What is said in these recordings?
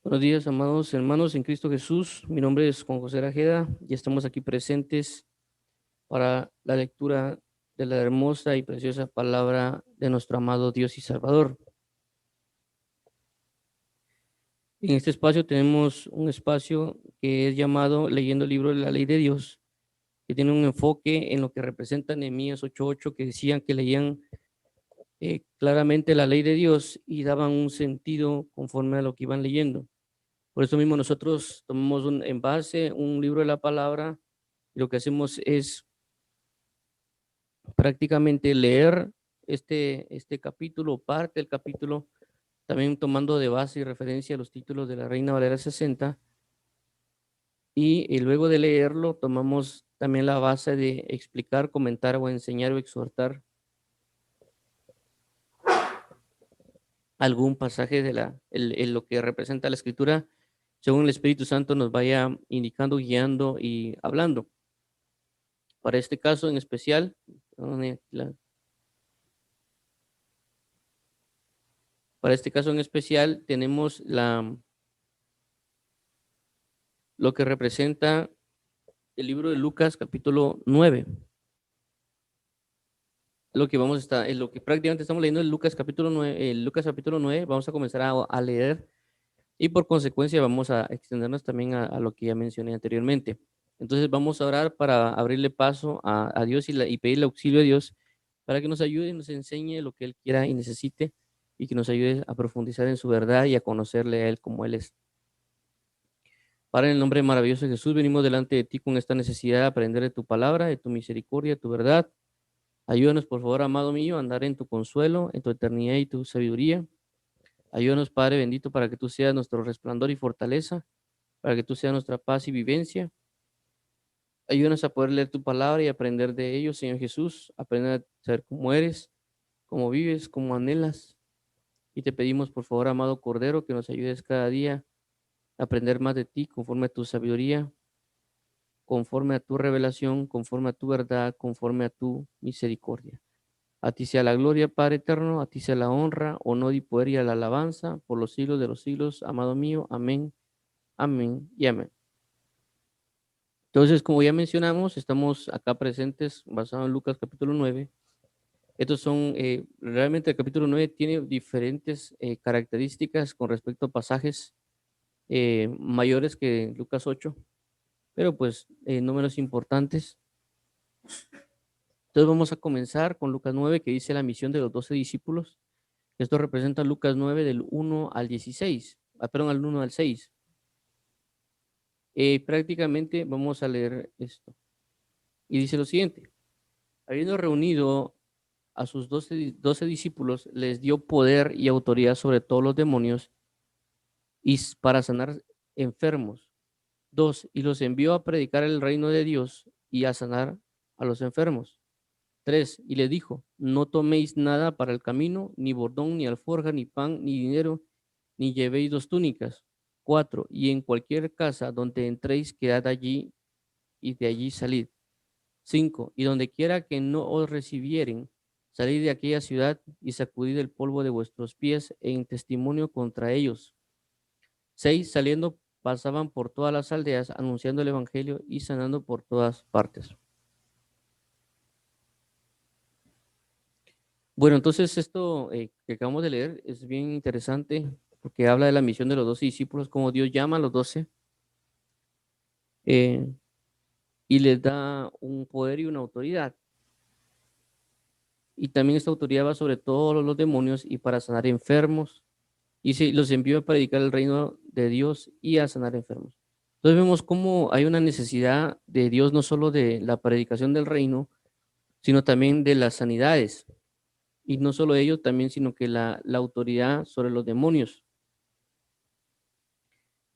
Buenos días, amados hermanos en Cristo Jesús. Mi nombre es Juan José Rajeda y estamos aquí presentes para la lectura de la hermosa y preciosa palabra de nuestro amado Dios y Salvador. En este espacio tenemos un espacio que es llamado Leyendo el libro de la ley de Dios, que tiene un enfoque en lo que representa Nehemías 8:8, que decían que leían claramente la ley de Dios y daban un sentido conforme a lo que iban leyendo. Por eso mismo nosotros tomamos en base un libro de la palabra y lo que hacemos es prácticamente leer este capítulo, parte del capítulo, también tomando de base y referencia los títulos de la Reina Valera 60 y luego de leerlo tomamos también la base de explicar, comentar o enseñar o exhortar algún pasaje de lo que representa la escritura, según el Espíritu Santo nos vaya indicando, guiando y hablando. Para este caso en especial, para este caso en especial tenemos lo que representa el libro de Lucas capítulo 9. Lo que vamos a estar, lo que prácticamente estamos leyendo es Lucas capítulo 9, vamos a comenzar a leer y por consecuencia vamos a extendernos también a lo que ya mencioné anteriormente. Entonces vamos a orar para abrirle paso a Dios y pedirle auxilio a Dios para que nos ayude y nos enseñe lo que Él quiera y necesite y que nos ayude a profundizar en su verdad y a conocerle a Él como Él es. Para en el nombre maravilloso de Jesús, venimos delante de ti con esta necesidad de aprender de tu palabra, de tu misericordia, de tu verdad. Ayúdanos, por favor, amado mío, a andar en tu consuelo, en tu eternidad y tu sabiduría. Ayúdanos, Padre bendito, para que tú seas nuestro resplandor y fortaleza, para que tú seas nuestra paz y vivencia. Ayúdanos a poder leer tu palabra y aprender de ello, Señor Jesús, aprender a saber cómo eres, cómo vives, cómo anhelas. Y te pedimos, por favor, amado Cordero, que nos ayudes cada día a aprender más de ti conforme a tu sabiduría, conforme a tu revelación, conforme a tu verdad, conforme a tu misericordia. A ti sea la gloria, Padre eterno, a ti sea la honra, honor y poder y la alabanza por los siglos de los siglos, amado mío. Amén, amén y amén. Entonces, como ya mencionamos, estamos acá presentes basados en Lucas capítulo 9. Estos son, realmente el capítulo 9 tiene diferentes características con respecto a pasajes mayores que Lucas 8, pero pues no menos importantes. Entonces vamos a comenzar con Lucas 9, que dice la misión de los 12 discípulos. Esto representa Lucas 9 del 1 al 16, perdón, al 1 al 6. Prácticamente vamos a leer esto. Y dice lo siguiente: habiendo reunido a sus 12 discípulos, les dio poder y autoridad sobre todos los demonios y para sanar enfermos. 2, y los envió a predicar el reino de Dios y a sanar a los enfermos. 3, y le dijo: no toméis nada para el camino, ni bordón, ni alforja, ni pan, ni dinero, ni llevéis 2 túnicas. 4, y en cualquier casa donde entréis, quedad allí y de allí salid. 5, y donde quiera que no os recibieren, salid de aquella ciudad y sacudid el polvo de vuestros pies en testimonio contra ellos. 6, saliendo pasaban por todas las aldeas anunciando el evangelio y sanando por todas partes. Bueno, entonces esto que acabamos de leer es bien interesante porque habla de la misión de los 12 discípulos, como Dios llama a los 12 eh, y les da un poder y una autoridad. Y también esta autoridad va sobre todos los demonios y para sanar enfermos. Y se los envió a predicar el reino de Dios y a sanar enfermos. Entonces vemos cómo hay una necesidad de Dios, no solo de la predicación del reino, sino también de las sanidades. Y no solo ello, también, sino que la autoridad sobre los demonios.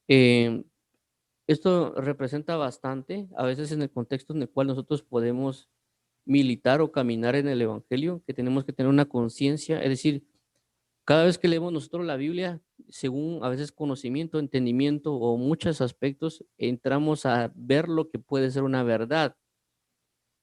Eh, Esto representa bastante, a veces en el contexto en el cual nosotros podemos militar o caminar en el Evangelio, que tenemos que tener una conciencia, es decir, cada vez que leemos nosotros la Biblia, según a veces conocimiento, entendimiento o muchos aspectos, entramos a ver lo que puede ser una verdad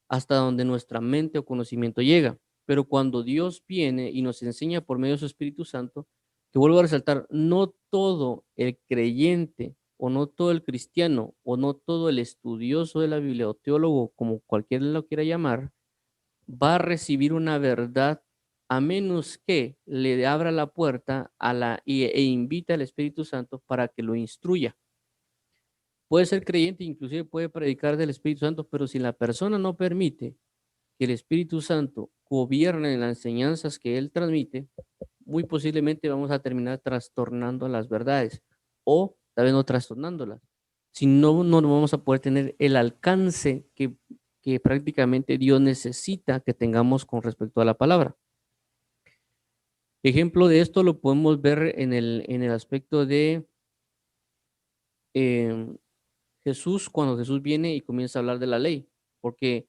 hasta donde nuestra mente o conocimiento llega. Pero cuando Dios viene y nos enseña por medio de su Espíritu Santo, Y vuelvo a resaltar, no todo el creyente o no todo el cristiano o no todo el estudioso de la Biblia o teólogo, como cualquiera lo quiera llamar, va a recibir una verdad a menos que le abra la puerta e invite al Espíritu Santo para que lo instruya. Puede ser creyente, inclusive puede predicar del Espíritu Santo, pero si la persona no permite que el Espíritu Santo gobierne en las enseñanzas que él transmite, muy posiblemente vamos a terminar trastornando las verdades o tal vez no trastornándolas. Si no, no vamos a poder tener el alcance que prácticamente Dios necesita que tengamos con respecto a la palabra. Ejemplo de esto lo podemos ver en el aspecto de Jesús, cuando Jesús viene y comienza a hablar de la ley, porque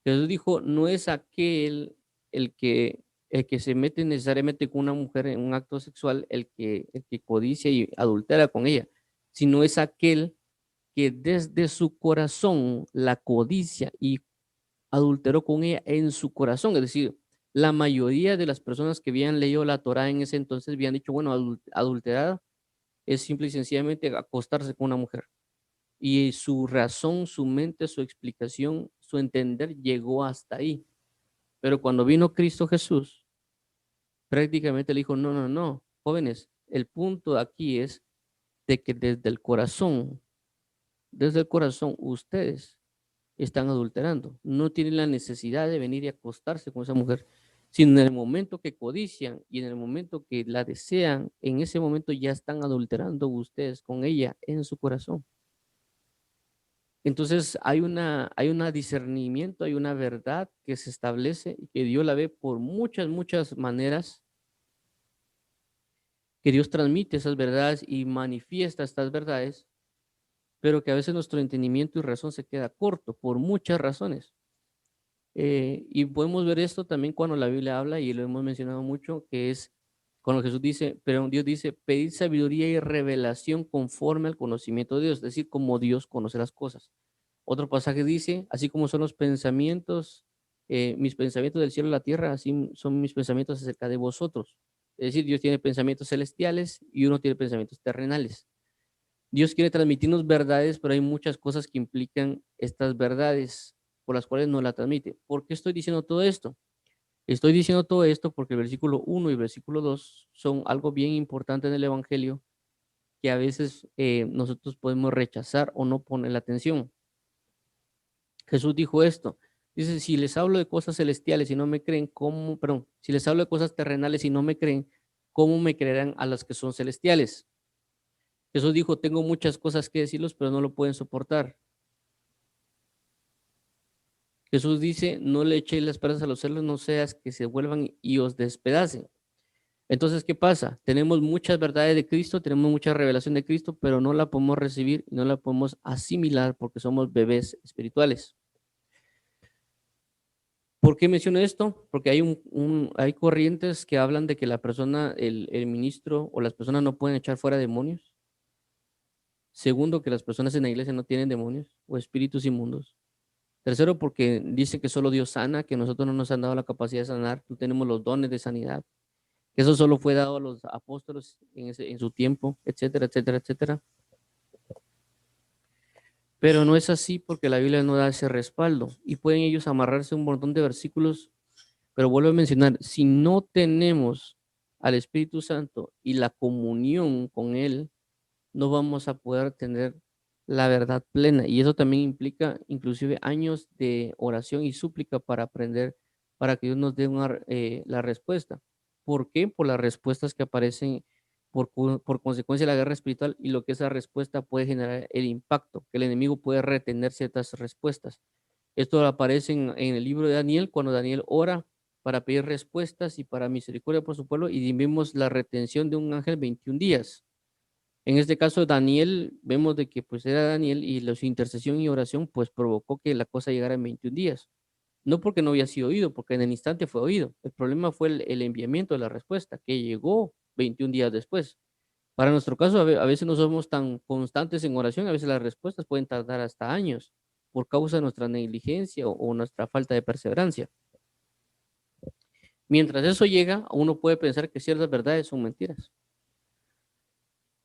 Jesús dijo, no es aquel el que, el que se mete necesariamente con una mujer en un acto sexual, el que codicia y adultera con ella, sino es aquel que desde su corazón la codicia y adulteró con ella en su corazón. Es decir, la mayoría de las personas que habían leído la Torá en ese entonces habían dicho, bueno, adulterar es simple y sencillamente acostarse con una mujer. Y su razón, su mente, su explicación, su entender llegó hasta ahí. Pero cuando vino Cristo Jesús, prácticamente le dijo, no, no, no, jóvenes, el punto aquí es de que desde el corazón, ustedes están adulterando. No tienen la necesidad de venir y acostarse con esa mujer, sino en el momento que codician y en el momento que la desean, en ese momento ya están adulterando ustedes con ella en su corazón. Entonces hay una discernimiento, hay una verdad que se establece y que Dios la ve por muchas, muchas maneras, que Dios transmite esas verdades y manifiesta estas verdades, pero que a veces nuestro entendimiento y razón se queda corto por muchas razones. Y podemos ver esto también cuando la Biblia habla, y lo hemos mencionado mucho, que es cuando Jesús dice, pero Dios dice, pedid sabiduría y revelación conforme al conocimiento de Dios, es decir, como Dios conoce las cosas. Otro pasaje dice, así como son los pensamientos, mis pensamientos del cielo y la tierra, así son mis pensamientos acerca de vosotros. Es decir, Dios tiene pensamientos celestiales y uno tiene pensamientos terrenales. Dios quiere transmitirnos verdades, pero hay muchas cosas que implican estas verdades por las cuales no la transmite. ¿Por qué estoy diciendo todo esto? Estoy diciendo todo esto porque el versículo 1 y el versículo 2 son algo bien importante en el Evangelio que a veces nosotros podemos rechazar o no poner la atención. Jesús dijo esto. Dice, si les hablo de cosas celestiales y no me creen, ¿cómo? Perdón, si les hablo de cosas terrenales y no me creen, ¿cómo me creerán a las que son celestiales? Jesús dijo, tengo muchas cosas que decirles, pero no lo pueden soportar. Jesús dice, no le echéis las perlas a los cerdos, no seas que se vuelvan y os despedacen. Entonces, ¿qué pasa? Tenemos muchas verdades de Cristo, tenemos mucha revelación de Cristo, pero no la podemos recibir, no la podemos asimilar porque somos bebés espirituales. ¿Por qué menciono esto? Porque hay corrientes que hablan de que la persona, el ministro o las personas no pueden echar fuera demonios. Segundo, que las personas en la iglesia no tienen demonios o espíritus inmundos. Tercero, porque dice que solo Dios sana, que nosotros no nos han dado la capacidad de sanar, no tenemos los dones de sanidad, que eso solo fue dado a los apóstoles en su tiempo, etcétera, etcétera, etcétera. Pero no es así porque la Biblia no da ese respaldo y pueden ellos amarrarse un montón de versículos, pero vuelvo a mencionar, si no tenemos al Espíritu Santo y la comunión con Él, no vamos a poder tener la verdad plena. Y eso también implica inclusive años de oración y súplica para aprender, para que Dios nos dé la respuesta. ¿Por qué? Por las respuestas que aparecen por consecuencia de la guerra espiritual y lo que esa respuesta puede generar el impacto, que el enemigo puede retener ciertas respuestas. Esto aparece en el libro de Daniel, cuando Daniel ora para pedir respuestas y para misericordia por su pueblo, y vimos la retención de un ángel 21 días. En este caso, Daniel, vemos de que pues era Daniel y su intercesión y oración pues provocó que la cosa llegara en 21 días. No porque no había sido oído, porque en el instante fue oído. El problema fue el enviamiento de la respuesta, que llegó 21 días después. Para nuestro caso, a veces no somos tan constantes en oración, a veces las respuestas pueden tardar hasta años por causa de nuestra negligencia o nuestra falta de perseverancia. Mientras eso llega, uno puede pensar que ciertas verdades son mentiras.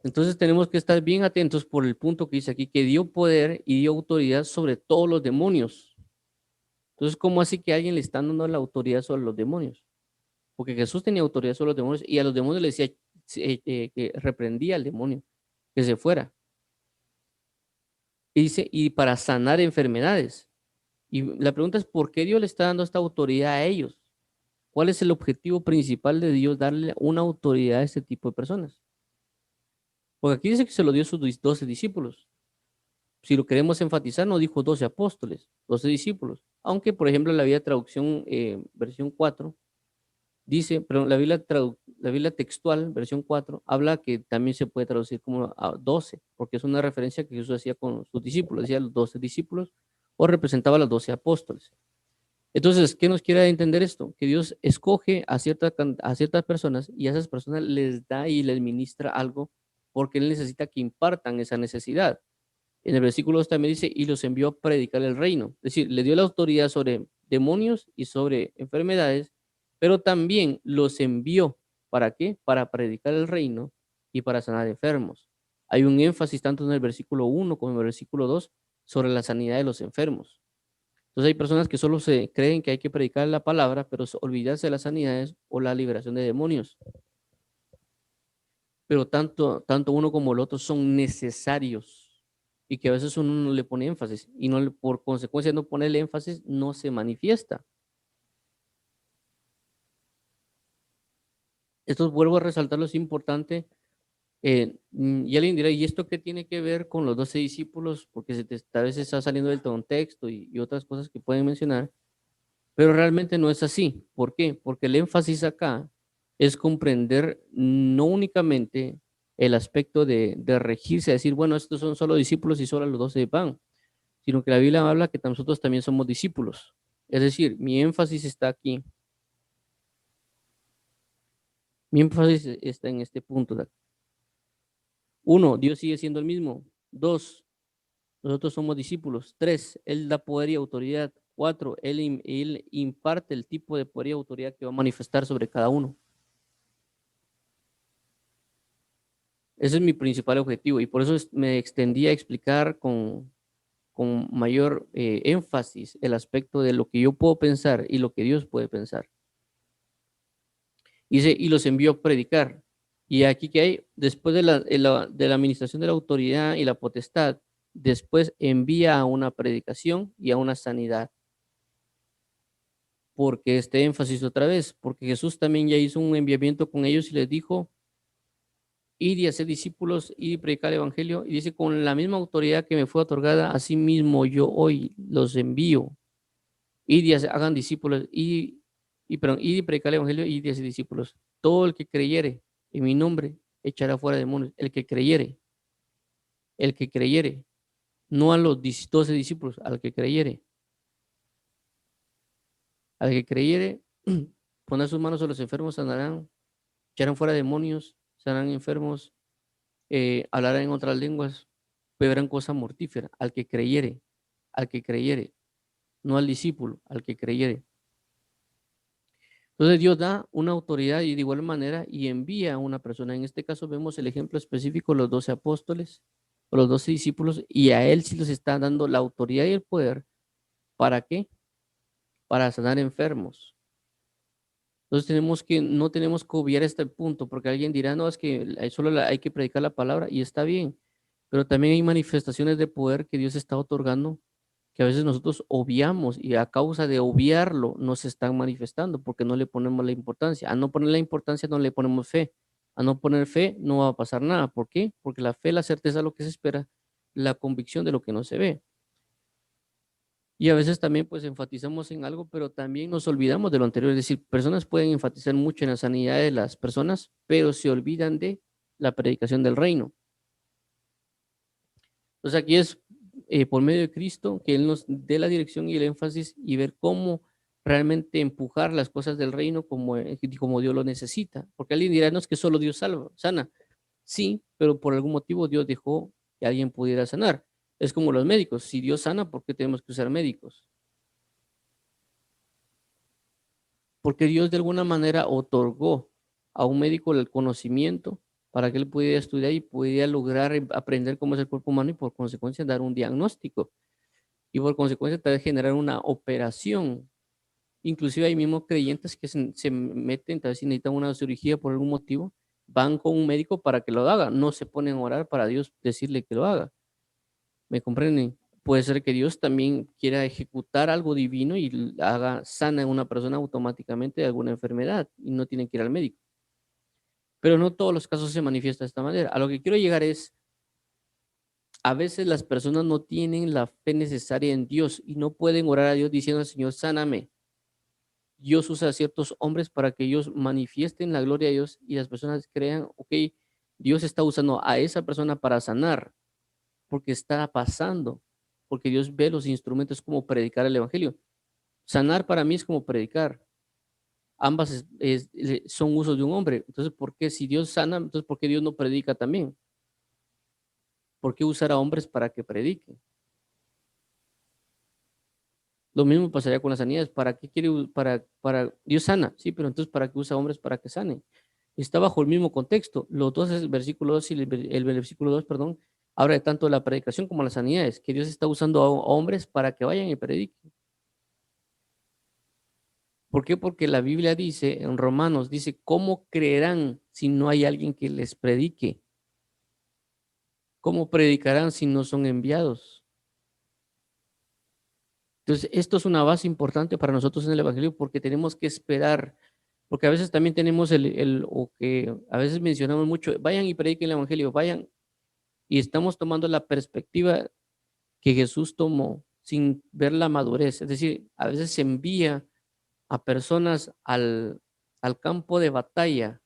Entonces tenemos que estar bien atentos por el punto que dice aquí, que dio poder y dio autoridad sobre todos los demonios. Entonces, ¿cómo así que alguien le está dando la autoridad sobre los demonios? Porque Jesús tenía autoridad sobre los demonios y a los demonios le decía que reprendía al demonio, que se fuera. Y dice, y para sanar enfermedades. Y la pregunta es, ¿por qué Dios le está dando esta autoridad a ellos? ¿Cuál es el objetivo principal de Dios darle una autoridad a este tipo de personas? Porque aquí dice que se lo dio a sus 12 discípulos. Si lo queremos enfatizar, no dijo 12 apóstoles, 12 discípulos. Aunque, por ejemplo, la Biblia traducción, versión 4, dice, pero la Biblia textual, versión 4, habla que también se puede traducir como a 12, porque es una referencia que Jesús hacía con sus discípulos, decía los 12 discípulos, o representaba a los 12 apóstoles. Entonces, ¿qué nos quiere entender esto? Que Dios escoge a ciertas personas y a esas personas les da y les ministra algo porque Él necesita que impartan esa necesidad. En el versículo 2 también dice, y los envió a predicar el reino. Es decir, le dio la autoridad sobre demonios y sobre enfermedades, pero también los envió. ¿Para qué? Para predicar el reino y para sanar enfermos. Hay un énfasis tanto en el versículo 1 como en el versículo 2 sobre la sanidad de los enfermos. Entonces hay personas que solo se creen que hay que predicar la palabra, pero olvidarse de las sanidades o la liberación de demonios. Pero tanto uno como el otro son necesarios y que a veces uno no le pone énfasis y no por consecuencia no ponerle énfasis no se manifiesta. Esto vuelvo a resaltarlo, es importante. Y alguien dirá, ¿y esto qué tiene que ver con los 12 discípulos? Porque a veces está saliendo del contexto y otras cosas que pueden mencionar. Pero realmente no es así. ¿Por qué? Porque el énfasis acá es comprender no únicamente el aspecto de regirse, decir, bueno, estos son solo discípulos y solo los 12 van, sino que la Biblia habla que nosotros también somos discípulos. Es decir, mi énfasis está aquí. Mi énfasis está en este punto. Uno, Dios sigue siendo el mismo. Dos, nosotros somos discípulos. Tres, Él da poder y autoridad. Cuatro, Él imparte el tipo de poder y autoridad que va a manifestar sobre cada uno. Ese es mi principal objetivo y por eso me extendí a explicar con mayor énfasis el aspecto de lo que yo puedo pensar y lo que Dios puede pensar. Dice, y los envió a predicar. Y aquí que hay, después de la administración de la autoridad y la potestad, después envía a una predicación y a una sanidad. Porque este énfasis otra vez, porque Jesús también ya hizo un enviamiento con ellos y les dijo, ir y hacer discípulos, ir y predicar el evangelio. Y dice, con la misma autoridad que me fue otorgada, así mismo yo hoy los envío. Ir y hagan discípulos, perdón, ir y predicar el evangelio, ir y hacer discípulos. Todo el que creyere en mi nombre echará fuera demonios. El que creyere, no a los 12 discípulos, al que creyere, poner sus manos a los enfermos, sanarán, echarán fuera demonios, serán enfermos, hablarán en otras lenguas, beberán cosa mortífera, al que creyere, no al discípulo, al que creyere. Entonces Dios da una autoridad y de igual manera y envía a una persona. En este caso vemos el ejemplo específico, los 12 apóstoles o los 12 discípulos, y a él sí les está dando la autoridad y el poder. ¿Para qué? Para sanar enfermos. Entonces no tenemos que obviar este punto, porque alguien dirá, no, es que solo hay que predicar la palabra y está bien, pero también hay manifestaciones de poder que Dios está otorgando que a veces nosotros obviamos y a causa de obviarlo no se están manifestando porque no le ponemos la importancia. A no poner la importancia no le ponemos fe. A no poner fe no va a pasar nada. ¿Por qué? Porque la fe, la certeza de lo que se espera, la convicción de lo que no se ve. Y a veces también pues enfatizamos en algo, pero también nos olvidamos de lo anterior. Es decir, personas pueden enfatizar mucho en la sanidad de las personas, pero se olvidan de la predicación del reino. Entonces aquí es por medio de Cristo que Él nos dé la dirección y el énfasis y ver cómo realmente empujar las cosas del reino como Dios lo necesita. Porque alguien dirá, no es que solo Dios sana. Sí, pero por algún motivo Dios dejó que alguien pudiera sanar. Es como los médicos. Si Dios sana, ¿por qué tenemos que usar médicos? Porque Dios de alguna manera otorgó a un médico el conocimiento para que él pudiera estudiar y pudiera lograr aprender cómo es el cuerpo humano y por consecuencia dar un diagnóstico y por consecuencia tal vez generar una operación. Inclusive hay mismos creyentes que se meten, tal vez si necesitan una cirugía por algún motivo, van con un médico para que lo haga, no se ponen a orar para Dios decirle que lo haga. ¿Me comprenden? Puede ser que Dios también quiera ejecutar algo divino y haga sana a una persona automáticamente de alguna enfermedad y no tienen que ir al médico. Pero no todos los casos se manifiesta de esta manera. A lo que quiero llegar es, a veces las personas no tienen la fe necesaria en Dios y no pueden orar a Dios diciendo al Señor, sáname. Dios usa a ciertos hombres para que ellos manifiesten la gloria de Dios y las personas crean, ok, Dios está usando a esa persona para sanar, porque está pasando, porque Dios ve los instrumentos como predicar el evangelio. Sanar para mí es como predicar. Ambas son usos de un hombre. Entonces, ¿por qué si Dios sana, entonces por qué Dios no predica también? ¿Por qué usar a hombres para que prediquen? Lo mismo pasaría con las sanidades. ¿Para qué quiere, para Dios sana? Sí, pero entonces ¿para qué usa hombres para que sanen? Está bajo el mismo contexto. Los dos, el versículo 2 y el versículo 2, perdón, habla de tanto de la predicación como las sanidades, que Dios está usando a hombres para que vayan y prediquen. ¿Por qué? Porque la Biblia dice, en Romanos, dice, ¿cómo creerán si no hay alguien que les predique? ¿Cómo predicarán si no son enviados? Entonces, esto es una base importante para nosotros en el Evangelio porque tenemos que esperar, porque a veces también tenemos o que a veces mencionamos mucho, vayan y prediquen el Evangelio, vayan, y estamos tomando la perspectiva que Jesús tomó sin ver la madurez. Es decir, a veces se envía a personas al campo de batalla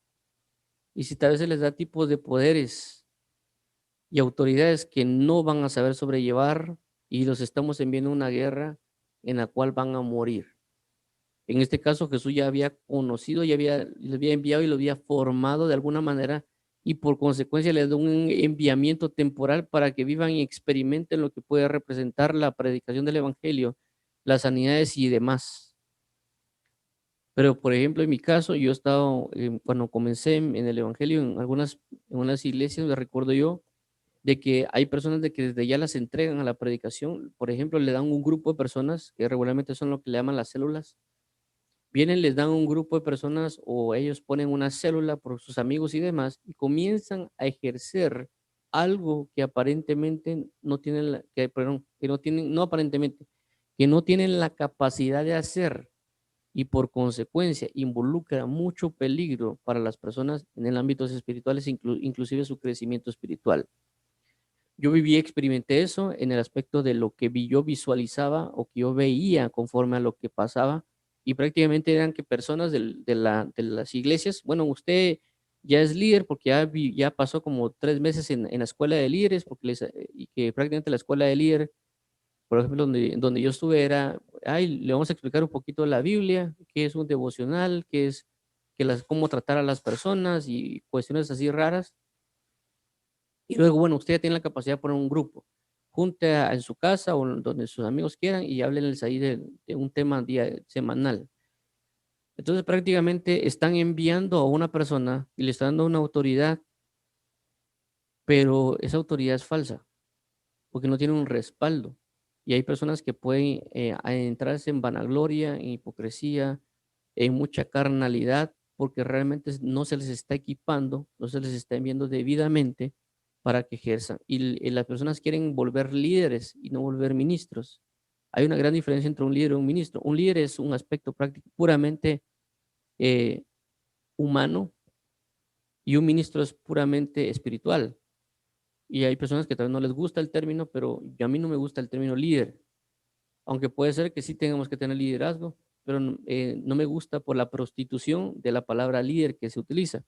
y si tal vez se les da tipos de poderes y autoridades que no van a saber sobrellevar y los estamos enviando a una guerra en la cual van a morir. En este caso, Jesús ya había conocido, le había enviado y lo había formado de alguna manera y por consecuencia le da un enviamiento temporal para que vivan y experimenten lo que puede representar la predicación del evangelio, las sanidades y demás. Pero, por ejemplo, en mi caso, yo he estado, cuando comencé en el evangelio, en unas iglesias, me recuerdo yo, de que hay personas de que desde ya las entregan a la predicación. Por ejemplo, le dan un grupo de personas que regularmente son lo que le llaman las células. Vienen, les dan un grupo de personas o ellos ponen una célula por sus amigos y demás y comienzan a ejercer algo que aparentemente no tienen, perdón, que no tienen, no aparentemente, que no tienen la capacidad de hacer y por consecuencia involucra mucho peligro para las personas en el ámbito espirituales, inclusive su crecimiento espiritual. Yo viví, experimenté eso en el aspecto de lo que yo visualizaba o que yo veía conforme a lo que pasaba y prácticamente eran que personas de las iglesias, bueno, usted ya es líder porque ya pasó como 3 meses en la escuela de líderes, y que prácticamente la escuela de líder, por ejemplo, donde yo estuve era, ay, le vamos a explicar un poquito la Biblia, qué es un devocional, qué es, cómo tratar a las personas y cuestiones así raras. Y luego, bueno, usted ya tiene la capacidad de poner un grupo. Junte en su casa o donde sus amigos quieran y háblenles ahí de un tema semanal. Entonces, prácticamente están enviando a una persona y le están dando una autoridad, pero esa autoridad es falsa, porque no tiene un respaldo. Y hay personas que pueden entrarse en vanagloria, en hipocresía, en mucha carnalidad, porque realmente no se les está equipando, no se les está enviando debidamente para que ejerzan. Y las personas quieren volver líderes y no volver ministros. Hay una gran diferencia entre un líder y un ministro. Un líder es un aspecto práctico puramente eh, humano y un ministro es puramente espiritual. Y hay personas que tal vez no les gusta el término, pero a mí no me gusta el término líder, aunque puede ser que sí tengamos que tener liderazgo, pero no me gusta por la prostitución de la palabra líder que se utiliza,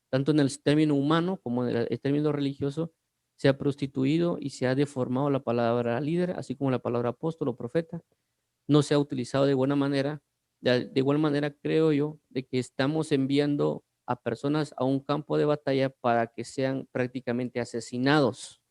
tanto en el término humano como en el término religioso, se ha prostituido y se ha deformado la palabra líder, así como la palabra apóstol o profeta, no se ha utilizado de buena manera. De igual manera, creo yo, de que estamos enviando a personas a un campo de batalla para que sean prácticamente asesinados.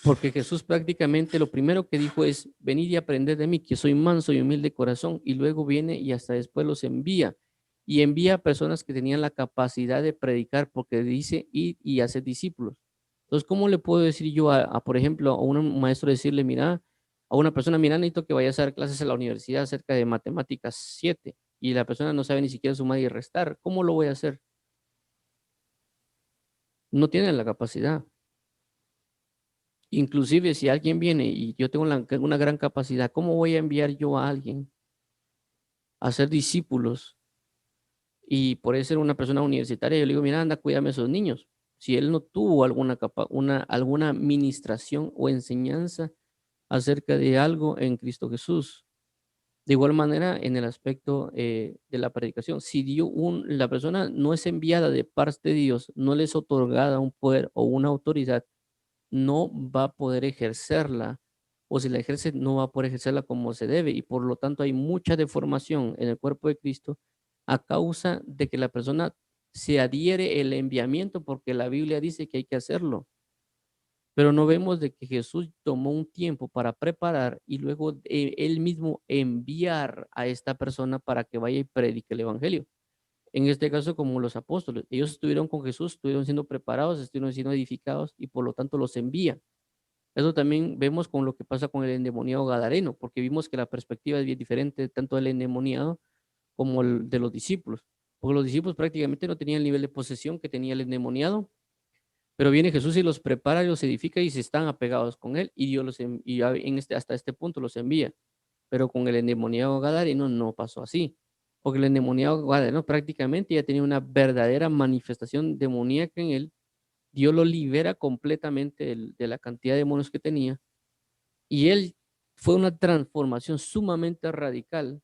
Porque Jesús prácticamente lo primero que dijo es, venid y aprended de mí, que soy manso y humilde de corazón, y luego viene y hasta después los envía. y envía a personas que tenían la capacidad de predicar, porque dice ir y hacer discípulos. Entonces, ¿cómo le puedo decir yo por ejemplo, a un maestro decirle, mira, a una persona, mira, necesito que vayas a dar clases en la universidad acerca de matemáticas 7 y la persona no sabe ni siquiera sumar y restar? ¿Cómo lo voy a hacer? No tiene la capacidad. Inclusive si alguien viene y yo tengo una gran capacidad, ¿cómo voy a enviar yo a alguien a ser discípulos? Y por ser una persona universitaria, yo le digo, mira, anda, cuídame a esos niños. Si él no tuvo alguna administración o enseñanza acerca de algo en Cristo Jesús. De igual manera, en el aspecto de la predicación, si la persona no es enviada de parte de Dios, no le es otorgada un poder o una autoridad, no va a poder ejercerla, o si la ejerce, no va a poder ejercerla como se debe, y por lo tanto hay mucha deformación en el cuerpo de Cristo a causa de que la persona se adhiere el enviamiento, porque la Biblia dice que hay que hacerlo, pero no vemos de que Jesús tomó un tiempo para preparar y luego él mismo enviar a esta persona para que vaya y predique el evangelio. En este caso, como los apóstoles, ellos estuvieron con Jesús, estuvieron siendo preparados, estuvieron siendo edificados y por lo tanto los envía. Eso también vemos con lo que pasa con el endemoniado gadareno, porque vimos que la perspectiva es bien diferente tanto del endemoniado como el de los discípulos, porque los discípulos prácticamente no tenían el nivel de posesión que tenía el endemoniado, pero viene Jesús y los prepara y los edifica y se están apegados con él y Dios hasta este punto los envía. Pero con el endemoniado gadareno no pasó así, porque el endemoniado gadareno prácticamente ya tenía una verdadera manifestación demoníaca en él. Dios lo libera completamente de la cantidad de demonios que tenía y él fue una transformación sumamente radical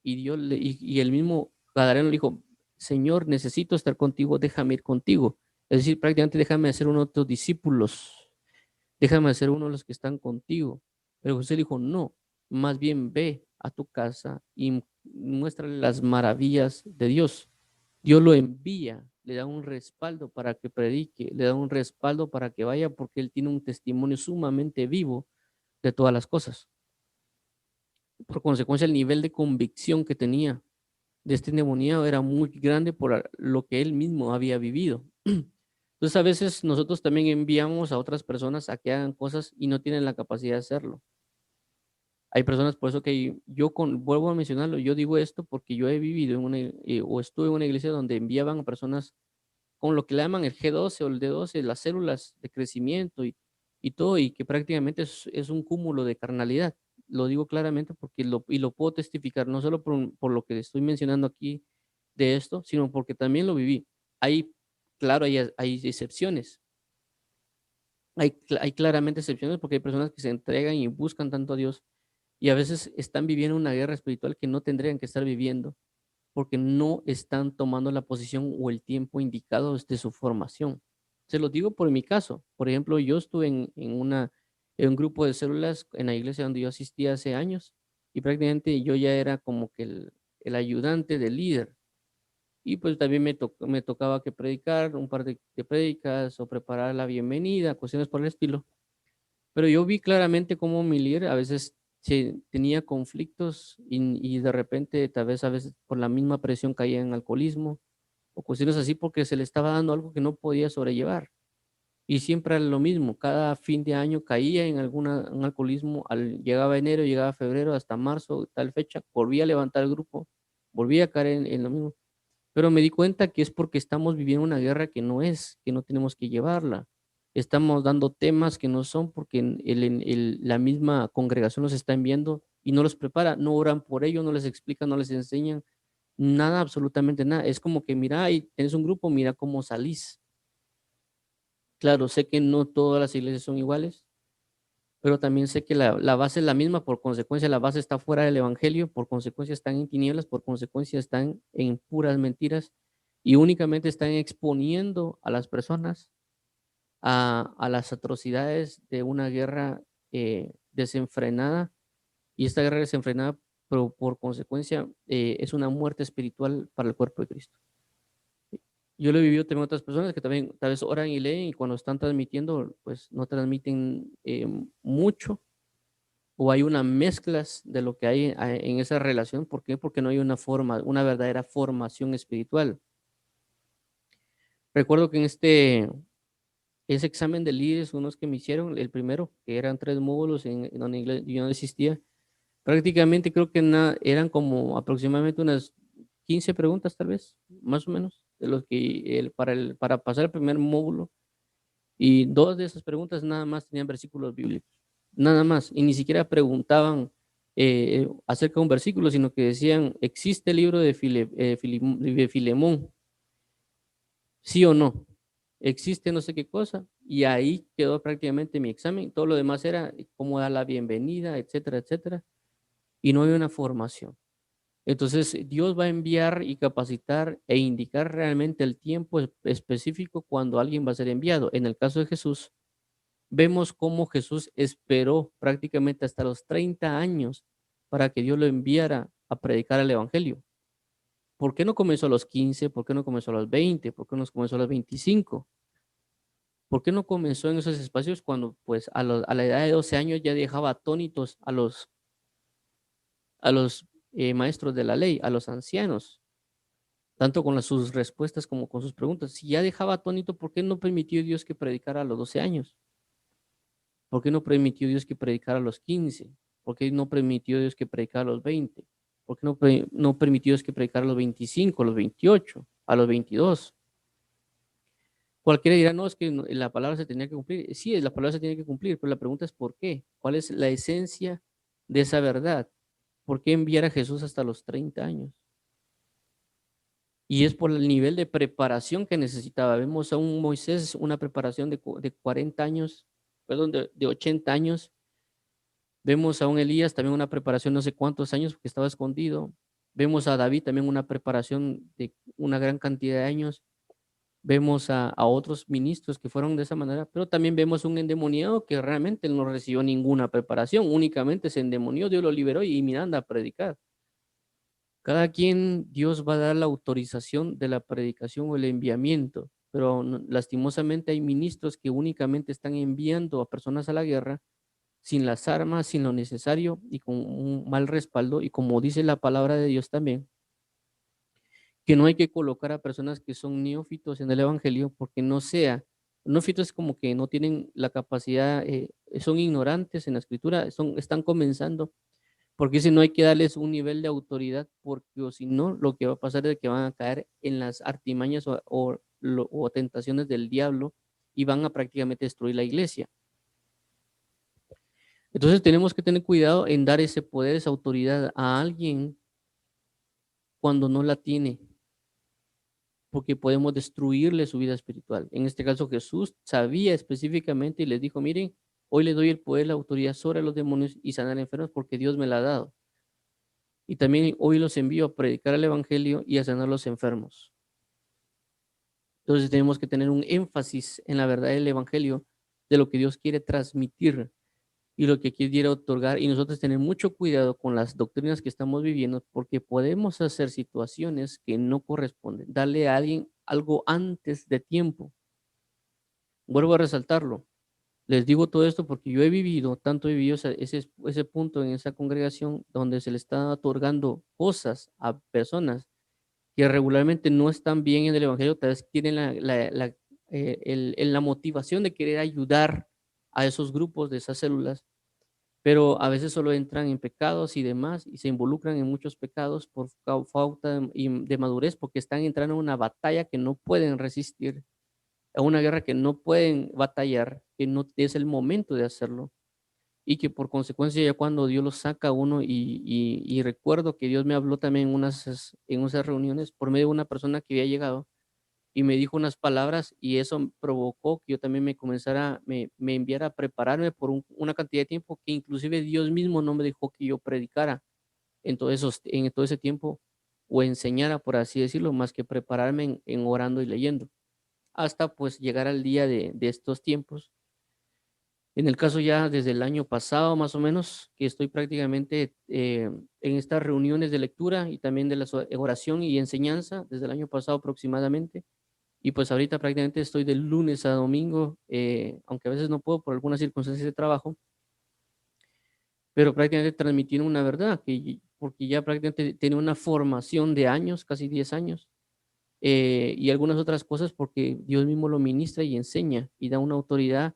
y y el mismo gadareno le dijo, Señor, necesito estar contigo, déjame ir contigo. Es decir, prácticamente déjame hacer uno de tus discípulos, déjame hacer uno de los que están contigo. Pero José dijo, no, más bien ve a tu casa y muéstrale las maravillas de Dios. Dios lo envía, le da un respaldo para que predique, le da un respaldo para que vaya, porque él tiene un testimonio sumamente vivo de todas las cosas. Por consecuencia, el nivel de convicción que tenía de este endemoniado era muy grande por lo que él mismo había vivido. Entonces, a veces nosotros también enviamos a otras personas a que hagan cosas y no tienen la capacidad de hacerlo. Hay personas, por eso que vuelvo a mencionarlo, yo digo esto porque yo he vivido o estuve en una iglesia donde enviaban a personas con lo que le llaman el G12 o el D12, las células de crecimiento y todo, y que prácticamente es un cúmulo de carnalidad. Lo digo claramente porque lo puedo testificar, no solo por lo que estoy mencionando aquí de esto, sino porque también lo viví. Claro, hay excepciones. Hay claramente excepciones porque hay personas que se entregan y buscan tanto a Dios y a veces están viviendo una guerra espiritual que no tendrían que estar viviendo porque no están tomando la posición o el tiempo indicado desde su formación. Se lo digo por mi caso. Por ejemplo, yo estuve en un grupo de células en la iglesia donde yo asistía hace años y prácticamente yo ya era como que el ayudante del líder. Y pues también me tocaba que predicar un par de prédicas o preparar la bienvenida, cuestiones por el estilo. Pero yo vi claramente cómo mi líder a veces tenía conflictos y de repente, tal vez a veces por la misma presión caía en alcoholismo o cuestiones así porque se le estaba dando algo que no podía sobrellevar. Y siempre era lo mismo, cada fin de año caía en un alcoholismo, llegaba enero, llegaba febrero, hasta marzo, tal fecha, volvía a levantar el grupo, volvía a caer en lo mismo. Pero me di cuenta que es porque estamos viviendo una guerra que no tenemos que llevarla. Estamos dando temas que no son porque la misma congregación los está enviando y no los prepara, no oran por ellos, no les explican, no les enseñan nada, absolutamente nada. Es como que mira, ahí tienes un grupo, mira cómo salís. Claro, sé que no todas las iglesias son iguales, pero también sé que la base es la misma, por consecuencia la base está fuera del evangelio, por consecuencia están en tinieblas, por consecuencia están en puras mentiras y únicamente están exponiendo a las personas a las atrocidades de una guerra desenfrenada y esta guerra desenfrenada, pero por consecuencia es una muerte espiritual para el cuerpo de Cristo. Yo lo he vivido también otras personas que también tal vez oran y leen y cuando están transmitiendo, pues no transmiten mucho o hay una mezcla de lo que hay en esa relación. ¿Por qué? Porque no hay una verdadera formación espiritual. Recuerdo que en ese examen de líderes, unos que me hicieron, el primero, que eran 3 módulos en donde yo no existía, prácticamente creo que eran como aproximadamente unas 15 preguntas tal vez, más o menos, de los que para pasar el primer módulo. Y 2 de esas preguntas nada más tenían versículos bíblicos, nada más. Y ni siquiera preguntaban acerca de un versículo, sino que decían, ¿existe el libro de Filemón? ¿Sí o no? ¿Existe no sé qué cosa? Y ahí quedó prácticamente mi examen. Todo lo demás era cómo dar la bienvenida, etcétera, etcétera. Y no había una formación. Entonces, Dios va a enviar y capacitar e indicar realmente el tiempo específico cuando alguien va a ser enviado. En el caso de Jesús, vemos cómo Jesús esperó prácticamente hasta los 30 años para que Dios lo enviara a predicar el evangelio. ¿Por qué no comenzó a los 15? ¿Por qué no comenzó a los 20? ¿Por qué no comenzó a los 25? ¿Por qué no comenzó en esos espacios cuando, pues, a la edad de 12 años ya dejaba atónitos a los maestros de la ley, a los ancianos, tanto con sus respuestas como con sus preguntas? Si ya dejaba atónito, ¿por qué no permitió Dios que predicara a los 12 años? ¿Por qué no permitió Dios que predicara a los 15? ¿Por qué no permitió Dios que predicara a los 20? ¿Por qué no permitió Dios que predicara a los 25, a los 28, a los 22? Cualquiera dirá, no, es que la palabra se tenía que cumplir. Sí, la palabra se tiene que cumplir, pero la pregunta es ¿por qué? ¿Cuál es la esencia de esa verdad? ¿Por qué enviar a Jesús hasta los 30 años? Y es por el nivel de preparación que necesitaba. Vemos a un Moisés, una preparación de 40 años, perdón, de 80 años. Vemos a un Elías, también una preparación no sé cuántos años porque estaba escondido. Vemos a David también una preparación de una gran cantidad de años. Vemos a otros ministros que fueron de esa manera, pero también vemos un endemoniado que realmente no recibió ninguna preparación, únicamente se endemonió, Dios lo liberó y mira, anda a predicar. Cada quien, Dios va a dar la autorización de la predicación o el enviamiento, pero lastimosamente hay ministros que únicamente están enviando a personas a la guerra sin las armas, sin lo necesario y con un mal respaldo. Y como dice la palabra de Dios también, que no hay que colocar a personas que son neófitos en el evangelio porque neófitos es como que no tienen la capacidad, son ignorantes en la escritura, están comenzando, porque si no hay que darles un nivel de autoridad, porque o si no, lo que va a pasar es que van a caer en las artimañas o tentaciones del diablo y van a prácticamente destruir la iglesia. Entonces tenemos que tener cuidado en dar ese poder, esa autoridad a alguien cuando no la tiene, porque podemos destruirle su vida espiritual. En este caso Jesús sabía específicamente y les dijo, miren, hoy le doy el poder, la autoridad sobre los demonios y sanar enfermos porque Dios me la ha dado. Y también hoy los envío a predicar el evangelio y a sanar a los enfermos. Entonces tenemos que tener un énfasis en la verdad del evangelio, de lo que Dios quiere transmitir y lo que quiere otorgar, y nosotros tener mucho cuidado con las doctrinas que estamos viviendo porque podemos hacer situaciones que no corresponden, darle a alguien algo antes de tiempo. Vuelvo a resaltarlo. Les digo todo esto porque yo he vivido, tanto he vivido ese punto en esa congregación donde se le está otorgando cosas a personas que regularmente no están bien en el evangelio, tal vez tienen la motivación de querer ayudar a esos grupos de esas células, pero a veces solo entran en pecados y demás y se involucran en muchos pecados por falta de madurez, porque están entrando en una batalla que no pueden resistir, a una guerra que no pueden batallar, que no es el momento de hacerlo y que por consecuencia ya cuando Dios los saca a uno y recuerdo que Dios me habló también en unas reuniones por medio de una persona que había llegado y me dijo unas palabras y eso provocó que yo también me enviara a prepararme por una cantidad de tiempo que inclusive Dios mismo no me dejó que yo predicara en todo ese tiempo o enseñara, por así decirlo, más que prepararme en orando y leyendo, hasta pues llegar al día de estos tiempos. En el caso ya desde el año pasado, más o menos, que estoy prácticamente en estas reuniones de lectura y también de la oración y enseñanza, desde el año pasado aproximadamente. Y pues ahorita prácticamente estoy de lunes a domingo, aunque a veces no puedo por algunas circunstancias de trabajo, pero prácticamente transmitiendo una verdad, porque ya prácticamente tiene una formación de años, casi 10 años, y algunas otras cosas porque Dios mismo lo ministra y enseña y da una autoridad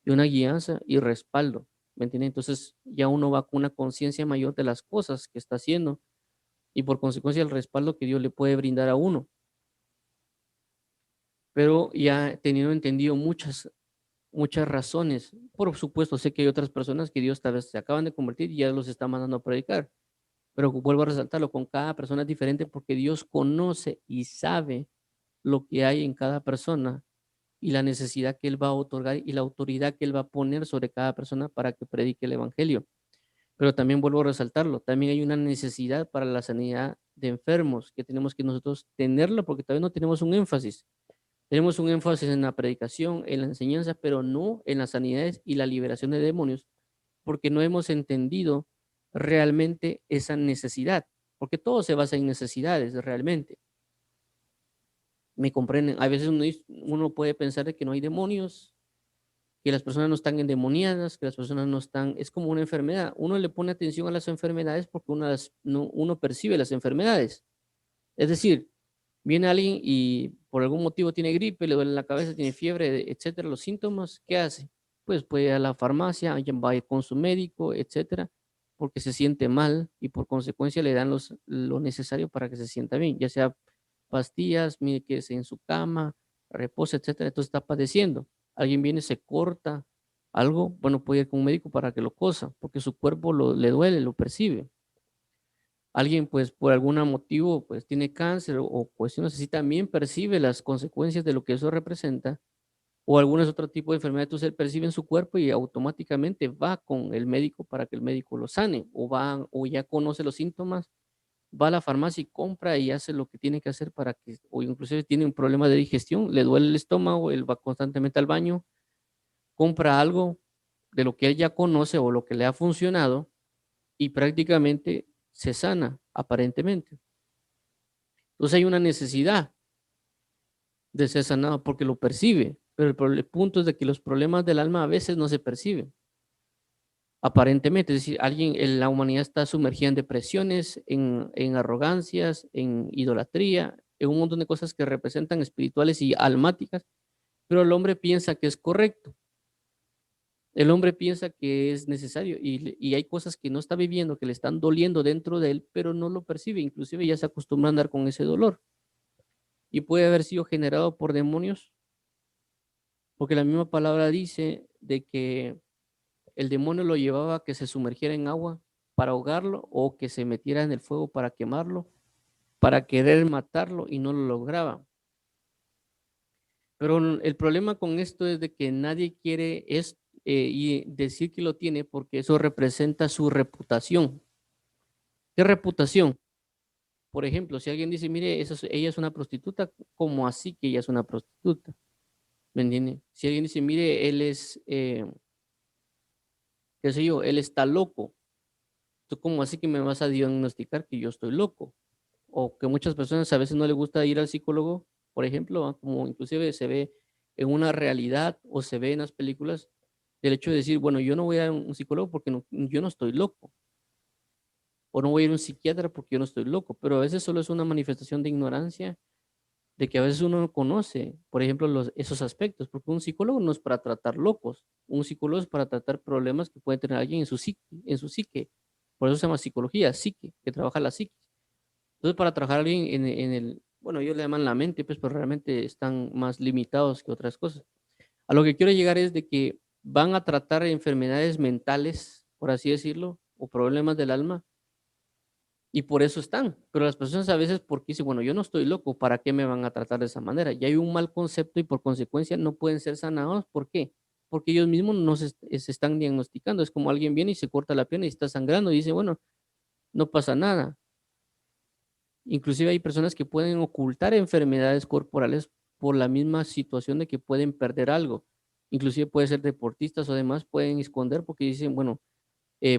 y una guianza y respaldo, ¿me entiendes? Entonces ya uno va con una conciencia mayor de las cosas que está haciendo y por consecuencia el respaldo que Dios le puede brindar a uno. Pero ya teniendo entendido muchas razones, por supuesto, sé que hay otras personas que Dios tal vez se acaban de convertir y ya los está mandando a predicar, pero vuelvo a resaltarlo, con cada persona es diferente porque Dios conoce y sabe lo que hay en cada persona y la necesidad que Él va a otorgar y la autoridad que Él va a poner sobre cada persona para que predique el evangelio. Pero también vuelvo a resaltarlo, también hay una necesidad para la sanidad de enfermos que tenemos que nosotros tenerla porque todavía no tenemos un énfasis. Tenemos un énfasis en la predicación, en la enseñanza, pero no en las sanidades y la liberación de demonios, porque no hemos entendido realmente esa necesidad, porque todo se basa en necesidades realmente. ¿Me comprenden? A veces uno puede pensar de que no hay demonios, que las personas no están endemoniadas, que las personas no están, es como una enfermedad. Uno le pone atención a las enfermedades porque uno percibe las enfermedades. Es decir, viene alguien y por algún motivo tiene gripe, le duele la cabeza, tiene fiebre, etcétera, los síntomas, ¿qué hace? Pues puede ir a la farmacia, alguien va a ir con su médico, etcétera, porque se siente mal y por consecuencia le dan lo necesario para que se sienta bien, ya sea pastillas, mire que es en su cama, reposa, etcétera, entonces está padeciendo. Alguien viene, se corta algo, bueno, puede ir con un médico para que lo cosa, porque su cuerpo le duele, lo percibe. Alguien, pues, por algún motivo, pues, tiene cáncer o cuestiones así, también percibe las consecuencias de lo que eso representa, o algunos otro tipo de enfermedad, entonces él percibe en su cuerpo y automáticamente va con el médico para que el médico lo sane, o ya conoce los síntomas, va a la farmacia y compra y hace lo que tiene que hacer para que o inclusive tiene un problema de digestión, le duele el estómago, él va constantemente al baño, compra algo de lo que él ya conoce o lo que le ha funcionado y prácticamente se sana, aparentemente. Entonces hay una necesidad de ser sanado porque lo percibe, pero el punto es de que los problemas del alma a veces no se perciben, aparentemente. Es decir, la humanidad está sumergida en depresiones, en arrogancias, en idolatría, en un montón de cosas que representan espirituales y almáticas, pero el hombre piensa que es correcto. El hombre piensa que es necesario y hay cosas que no está viviendo, que le están doliendo dentro de él, pero no lo percibe, inclusive ya se acostumbra a andar con ese dolor y puede haber sido generado por demonios, porque la misma palabra dice de que el demonio lo llevaba a que se sumergiera en agua para ahogarlo o que se metiera en el fuego para quemarlo, para querer matarlo y no lo lograba. Pero el problema con esto es de que nadie quiere y decir que lo tiene porque eso representa su reputación. ¿Qué reputación? Por ejemplo, si alguien dice, mire, ella es una prostituta, ¿cómo así que ella es una prostituta? ¿Me entiende? Si alguien dice, mire, él es, qué sé yo, él está loco, ¿tú cómo así que me vas a diagnosticar que yo estoy loco? O que muchas personas a veces no les gusta ir al psicólogo, por ejemplo, como inclusive se ve en una realidad o se ve en las películas, el hecho de decir, bueno, yo no voy a un psicólogo porque yo no estoy loco, o no voy a ir a un psiquiatra porque yo no estoy loco, pero a veces solo es una manifestación de ignorancia, de que a veces uno no conoce, por ejemplo, esos aspectos, porque un psicólogo no es para tratar locos, un psicólogo es para tratar problemas que puede tener alguien en su psique. Por eso se llama psicología, psique, que trabaja la psique. Entonces, para trabajar a alguien bueno, ellos le llaman la mente, pues, pero realmente están más limitados que otras cosas. A lo que quiero llegar es de que van a tratar enfermedades mentales, por así decirlo, o problemas del alma, y por eso están. Pero las personas a veces porque dicen, bueno, yo no estoy loco, ¿para qué me van a tratar de esa manera? Y hay un mal concepto y por consecuencia no pueden ser sanados. ¿Por qué? Porque ellos mismos no se están diagnosticando. Es como alguien viene y se corta la pierna y está sangrando y dice, bueno, no pasa nada. Inclusive hay personas que pueden ocultar enfermedades corporales por la misma situación de que pueden perder algo. Inclusive puede ser deportistas o demás, pueden esconder porque dicen, bueno,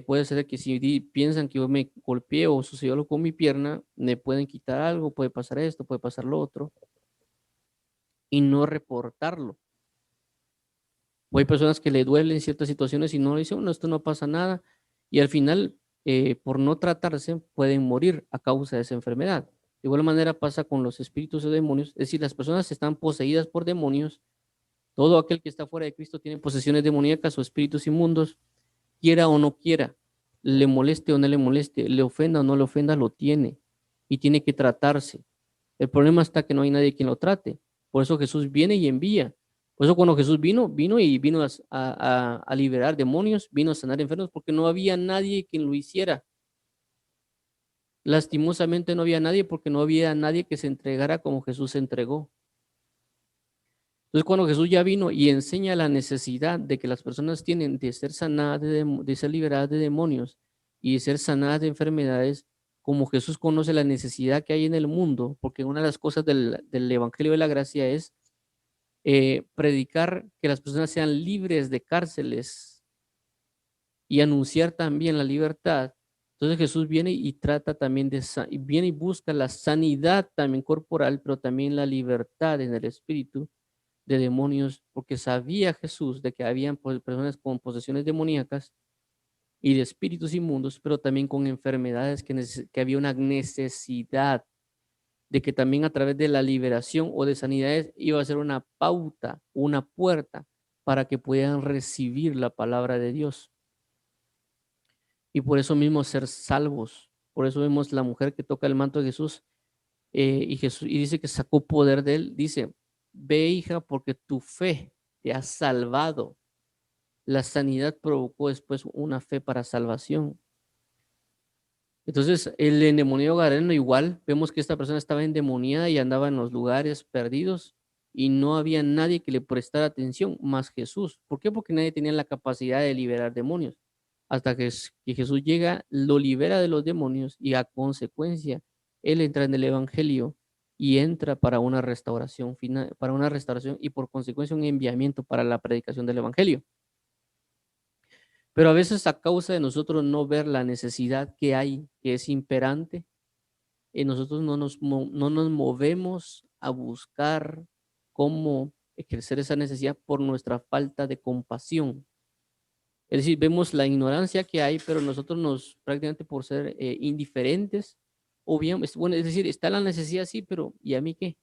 puede ser que si piensan que yo me golpeé o sucedió algo con mi pierna, me pueden quitar algo, puede pasar esto, puede pasar lo otro, y no reportarlo. O hay personas que le duelen ciertas situaciones y no dicen, bueno, esto no pasa nada, y al final, por no tratarse, pueden morir a causa de esa enfermedad. De igual manera pasa con los espíritus o demonios, es decir, las personas están poseídas por demonios. Todo aquel que está fuera de Cristo tiene posesiones demoníacas o espíritus inmundos, quiera o no quiera, le moleste o no le moleste, le ofenda o no le ofenda, lo tiene y tiene que tratarse. El problema está que no hay nadie quien lo trate. Por eso Jesús viene y envía. Por eso cuando Jesús vino a liberar demonios, vino a sanar enfermos, porque no había nadie quien lo hiciera. Lastimosamente no había nadie porque no había nadie que se entregara como Jesús se entregó. Entonces, cuando Jesús ya vino y enseña la necesidad de que las personas tienen de ser sanadas, de ser liberadas de demonios y de ser sanadas de enfermedades, como Jesús conoce la necesidad que hay en el mundo, porque una de las cosas del Evangelio de la Gracia es predicar que las personas sean libres de cárceles y anunciar también la libertad. Entonces Jesús viene y trata también viene y busca la sanidad también corporal, pero también la libertad en el espíritu de demonios, porque sabía Jesús de que habían personas con posesiones demoníacas y de espíritus inmundos, pero también con enfermedades que había una necesidad de que también a través de la liberación o de sanidades iba a ser una pauta, una puerta para que puedan recibir la palabra de Dios. Y por eso mismo ser salvos. Por eso vemos la mujer que toca el manto de Jesús, y dice que sacó poder de él. Dice, ve hija, porque tu fe te ha salvado. La sanidad provocó después una fe para salvación. Entonces, el endemoniado gadareno igual, vemos que esta persona estaba endemoniada y andaba en los lugares perdidos y no había nadie que le prestara atención más Jesús. ¿Por qué? Porque nadie tenía la capacidad de liberar demonios. Hasta que Jesús llega, lo libera de los demonios y a consecuencia, él entra en el evangelio y entra para una restauración final, para una restauración y por consecuencia un enviamiento para la predicación del evangelio. Pero a veces a causa de nosotros no ver la necesidad que hay, que es imperante, nosotros no nos movemos a buscar cómo ejercer esa necesidad por nuestra falta de compasión. Es decir, vemos la ignorancia que hay, pero nosotros prácticamente por ser indiferentes, o bien, bueno, es decir, está la necesidad, sí, pero ¿y a mí qué?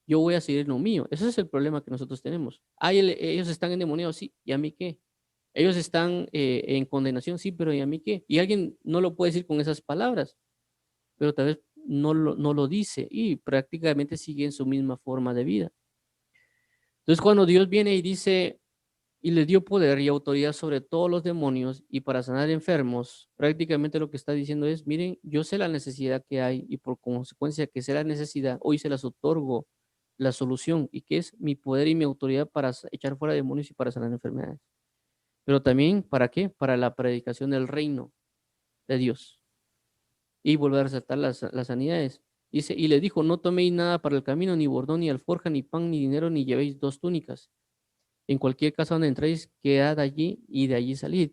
Yo voy a seguir lo mío. Ese es el problema que nosotros tenemos. Ellos están endemoniados, sí, ¿y a mí qué? Ellos están en condenación, sí, pero ¿y a mí qué? Y alguien no lo puede decir con esas palabras, pero tal vez no lo dice y prácticamente sigue en su misma forma de vida. Entonces, cuando Dios viene y dice, y le dio poder y autoridad sobre todos los demonios y para sanar enfermos, prácticamente lo que está diciendo es, miren, yo sé la necesidad que hay y por consecuencia que sé la necesidad, hoy se las otorgo la solución y que es mi poder y mi autoridad para echar fuera demonios y para sanar enfermedades. Pero también, ¿para qué? Para la predicación del reino de Dios y volver a resaltar las sanidades. Dice, y le dijo, no toméis nada para el camino, ni bordón, ni alforja, ni pan, ni dinero, ni llevéis dos túnicas. En cualquier casa donde entréis, quedad allí y de allí salid.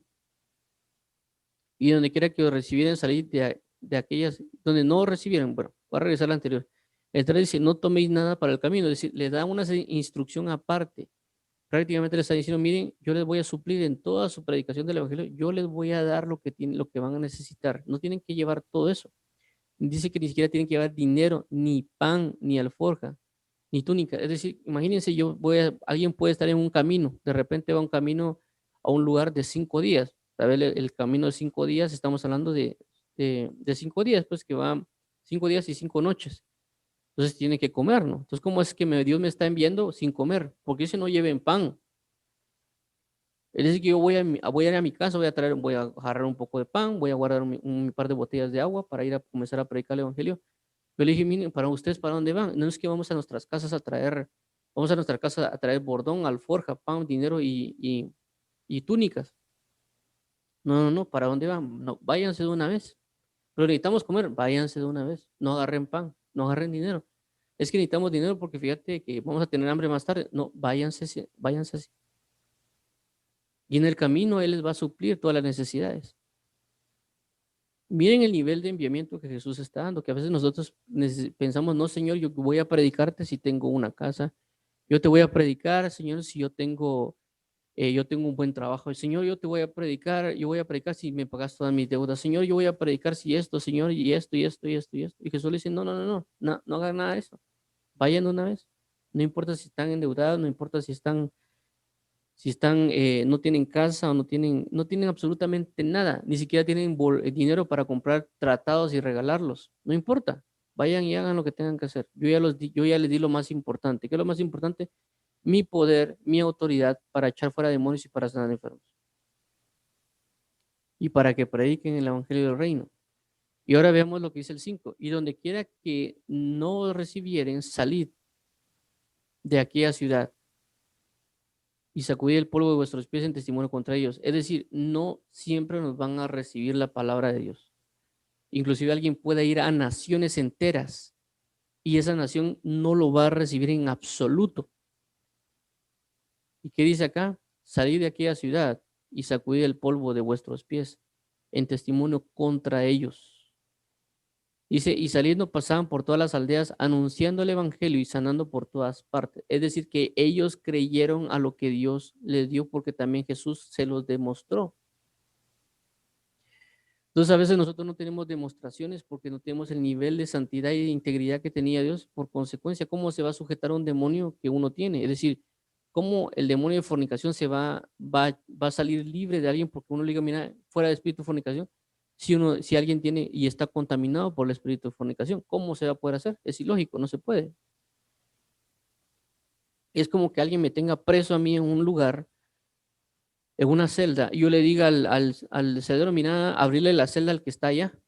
Y donde quiera que os recibieren, salid de aquellas, donde no os recibieran, bueno, voy a regresar a la anterior. El 3 dice, no toméis nada para el camino, es decir, le da una instrucción aparte. Prácticamente le está diciendo, miren, yo les voy a suplir en toda su predicación del evangelio, yo les voy a dar lo que van a necesitar. No tienen que llevar todo eso. Dice que ni siquiera tienen que llevar dinero, ni pan, ni alforja, ni túnica. Es decir, imagínense, alguien puede estar en un camino, de repente va un camino a un lugar de 5 días. Tal vez el camino de 5 días, estamos hablando de 5 días, pues que va 5 días y 5 noches. Entonces tiene que comer, ¿no? Entonces, ¿cómo es que Dios me está enviando sin comer? Porque dice no lleven pan. Es decir, que yo voy a ir a mi casa, voy a agarrar un poco de pan, voy a guardar un par de botellas de agua para ir a comenzar a predicar el evangelio. Yo le dije, miren, para ustedes, ¿para dónde van? No es que vamos a nuestras casas vamos a nuestra casa a traer bordón, alforja, pan, dinero y túnicas. No, no, no, ¿para dónde van? No, váyanse de una vez. Pero necesitamos comer, váyanse de una vez. No agarren pan, no agarren dinero. Es que necesitamos dinero porque fíjate que vamos a tener hambre más tarde. No, váyanse, váyanse así. Y en el camino Él les va a suplir todas las necesidades. Miren el nivel de enviamiento que Jesús está dando, que a veces nosotros pensamos, no, Señor, yo voy a predicarte si tengo una casa. Yo te voy a predicar, Señor, si yo tengo yo tengo un buen trabajo. Señor, yo voy a predicar si me pagas todas mis deudas. Señor, yo voy a predicar si esto, Señor, y esto, y esto, y esto, y esto. Y Jesús le dice, no, no, no, no, no, no hagan nada de eso. Vayan de una vez. No importa si están endeudados, no importa si no tienen casa o no tienen absolutamente nada, ni siquiera tienen dinero para comprar tratados y regalarlos. No importa. Vayan y hagan lo que tengan que hacer. Yo ya les di lo más importante. ¿Qué es lo más importante? Mi poder, mi autoridad para echar fuera demonios y para sanar enfermos. Y para que prediquen el evangelio del reino. Y ahora veamos lo que dice el 5. Y donde quiera que no recibieren, salid de aquella ciudad y sacudid el polvo de vuestros pies en testimonio contra ellos. Es decir, no siempre nos van a recibir la palabra de Dios. Inclusive alguien puede ir a naciones enteras y esa nación no lo va a recibir en absoluto. ¿Y qué dice acá? Salid de aquella ciudad y sacudid el polvo de vuestros pies en testimonio contra ellos. Dice, y saliendo pasaban por todas las aldeas anunciando el evangelio y sanando por todas partes. Es decir, que ellos creyeron a lo que Dios les dio porque también Jesús se los demostró. Entonces a veces nosotros no tenemos demostraciones porque no tenemos el nivel de santidad y de integridad que tenía Dios. Por consecuencia, ¿cómo se va a sujetar a un demonio que uno tiene? Es decir, ¿cómo el demonio de fornicación va a salir libre de alguien porque uno le diga, mira, fuera de espíritu de fornicación? Si alguien tiene y está contaminado por el espíritu de fornicación, ¿cómo se va a poder hacer? Es ilógico, no se puede. Es como que alguien me tenga preso a mí en un lugar, en una celda, y yo le diga al celadero, mira, abrirle la celda al que está allá.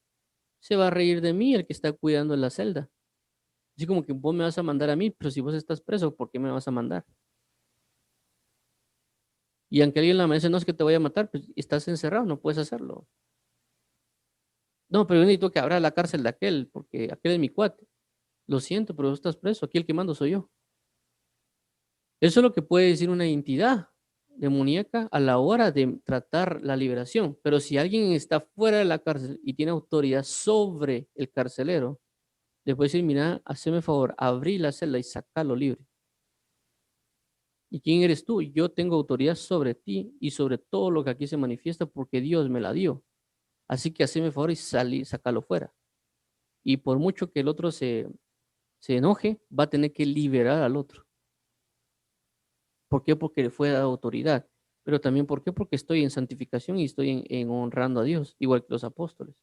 Se va a reír de mí el que está cuidando la celda. Así como que vos me vas a mandar a mí, pero si vos estás preso, ¿por qué me vas a mandar? Y aunque alguien la dice, no es que te voy a matar, pues estás encerrado, no puedes hacerlo. No, pero yo necesito que abra la cárcel de aquel, porque aquel es mi cuate. Lo siento, pero vos estás preso, aquí el que mando soy yo. Eso es lo que puede decir una entidad demoníaca a la hora de tratar la liberación. Pero si alguien está fuera de la cárcel y tiene autoridad sobre el carcelero, le puede decir, mira, haceme favor, abrí la celda y sacalo libre. ¿Y quién eres tú? Yo tengo autoridad sobre ti y sobre todo lo que aquí se manifiesta porque Dios me la dio. Así que haceme favor y sácalo fuera. Y por mucho que el otro se enoje, va a tener que liberar al otro. ¿Por qué? Porque le fue dada autoridad. Pero también, ¿por qué? Porque estoy en santificación y estoy en honrando a Dios, igual que los apóstoles.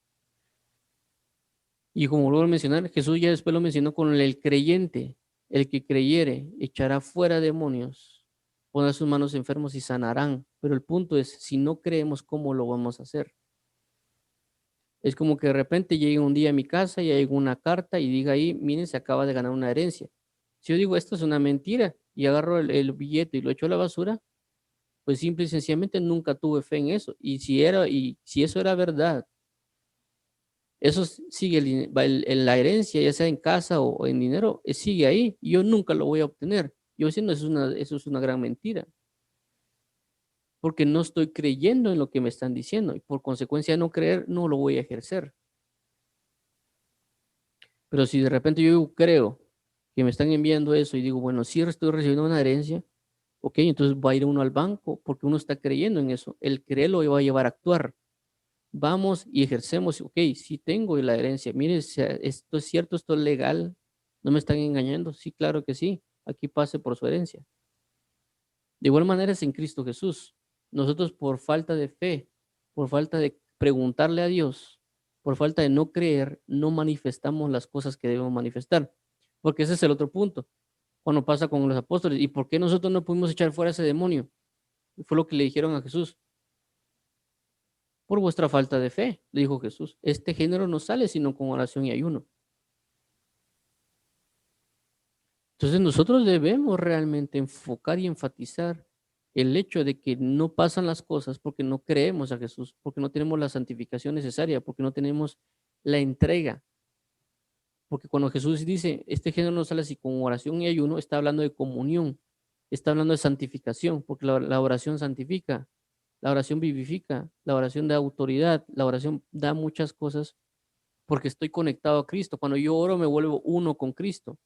Y como vuelvo a mencionar, Jesús ya después lo mencionó con el creyente. El que creyere echará fuera demonios, pondrá sus manos enfermos y sanarán. Pero el punto es, si no creemos, ¿cómo lo vamos a hacer? Es como que de repente llegue un día a mi casa y hay una carta y diga ahí, miren, se acaba de ganar una herencia. Si yo digo, esto es una mentira y agarro el billete y lo echo a la basura, pues simple y sencillamente nunca tuve fe en eso. Y si eso era verdad, eso sigue la herencia, ya sea en casa o en dinero, sigue ahí. Y yo nunca lo voy a obtener. Yo diciendo, eso es una gran mentira. Porque no estoy creyendo en lo que me están diciendo. Y por consecuencia de no creer, no lo voy a ejercer. Pero si de repente yo creo que me están enviando eso y digo, bueno, sí estoy recibiendo una herencia, ok, entonces va a ir uno al banco porque uno está creyendo en eso. El creer lo va a llevar a actuar. Vamos y ejercemos, ok, sí tengo la herencia, mire, esto es cierto, esto es legal, no me están engañando, sí, claro que sí, aquí pase por su herencia. De igual manera es en Cristo Jesús. Nosotros por falta de fe, por falta de preguntarle a Dios, por falta de no creer, no manifestamos las cosas que debemos manifestar. Porque ese es el otro punto. Cuando pasa con los apóstoles, ¿y por qué nosotros no pudimos echar fuera ese demonio? Fue lo que le dijeron a Jesús. Por vuestra falta de fe, le dijo Jesús. Este género no sale sino con oración y ayuno. Entonces nosotros debemos realmente enfocar y enfatizar el hecho de que no pasan las cosas porque no creemos a Jesús, porque no tenemos la santificación necesaria, porque no tenemos la entrega. Porque cuando Jesús dice, este género no sale así con oración y ayuno, está hablando de comunión, está hablando de santificación, porque la oración santifica, la oración vivifica, la oración da autoridad, la oración da muchas cosas porque estoy conectado a Cristo. Cuando yo oro me vuelvo uno con Cristo.